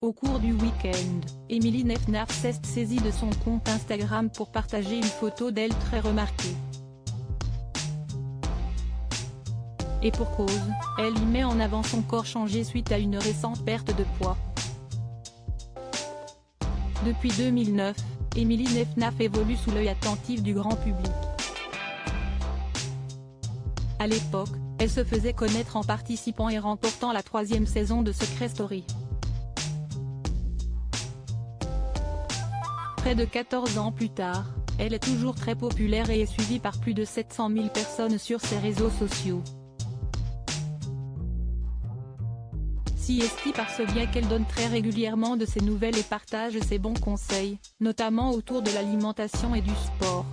Au cours du week-end, Emily Neffner s'est saisie de son compte Instagram pour partager une photo d'elle très remarquée. Et pour cause, elle y met en avant son corps changé suite à une récente perte de poids. Depuis 2009, Emily Neffner évolue sous l'œil attentif du grand public. À l'époque, elle se faisait connaître en participant et remportant la 3e saison de Secret Story. Près de 14 ans plus tard, elle est toujours très populaire et est suivie par plus de 700 000 personnes sur ses réseaux sociaux. Si esti parce bien qu'elle donne très régulièrement de ses nouvelles et partage ses bons conseils, notamment autour de l'alimentation et du sport.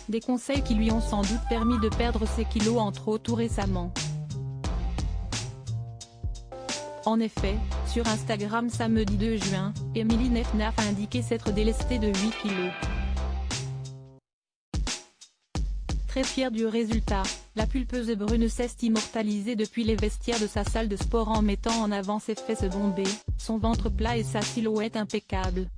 Des conseils qui lui ont sans doute permis de perdre ses kilos entre autres tout récemment. En effet, sur Instagram samedi 2 juin, Emily Neffner a indiqué s'être délestée de 8 kilos. Très fière du résultat, la pulpeuse brune s'est immortalisée depuis les vestiaires de sa salle de sport en mettant en avant ses fesses bombées, son ventre plat et sa silhouette impeccable.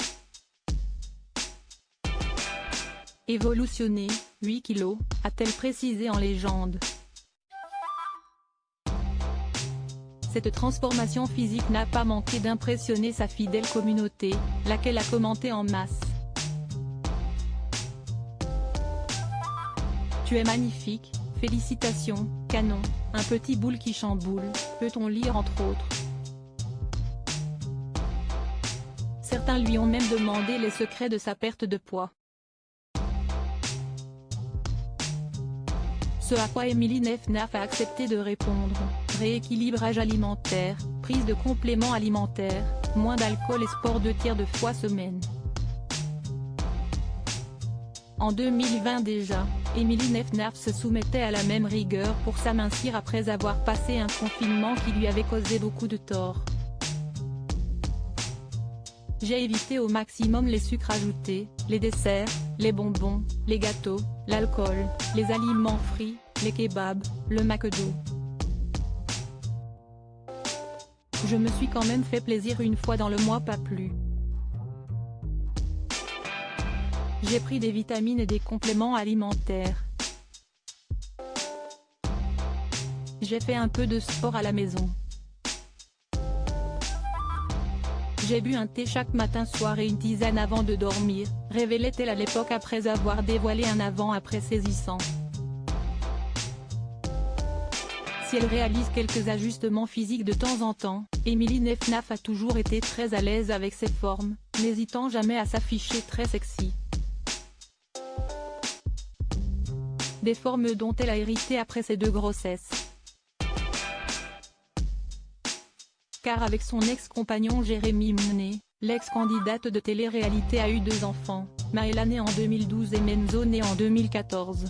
Évolutionner, 8 kilos, a-t-elle précisé en légende. Cette transformation physique n'a pas manqué d'impressionner sa fidèle communauté, laquelle a commenté en masse. Tu es magnifique, félicitations, canon, un petit boule qui chamboule, peut-on lire entre autres. Certains lui ont même demandé les secrets de sa perte de poids. Ce à quoi Emily Neffner a accepté de répondre: rééquilibrage alimentaire, prise de compléments alimentaires, moins d'alcool et sport 2 tiers de fois semaine. En 2020 déjà, Emily Neffner se soumettait à la même rigueur pour s'amincir après avoir passé un confinement qui lui avait causé beaucoup de tort. J'ai évité au maximum les sucres ajoutés, les desserts, les bonbons, les gâteaux, l'alcool, les aliments frits, les kebabs, le McDo. Je me suis quand même fait plaisir une fois dans le mois, pas plus. J'ai pris des vitamines et des compléments alimentaires. J'ai fait un peu de sport à la maison. J'ai bu un thé chaque matin soir et une tisane avant de dormir, révélait-elle à l'époque après avoir dévoilé un avant-après saisissant. Si elle réalise quelques ajustements physiques de temps en temps, Emily Neffner a toujours été très à l'aise avec ses formes, n'hésitant jamais à s'afficher très sexy. Des formes dont elle a hérité après ses 2 grossesses. Car avec son ex-compagnon Jérémy Mnet, l'ex-candidate de télé-réalité a eu 2 enfants, Maëla née en 2012 et Menzo né en 2014.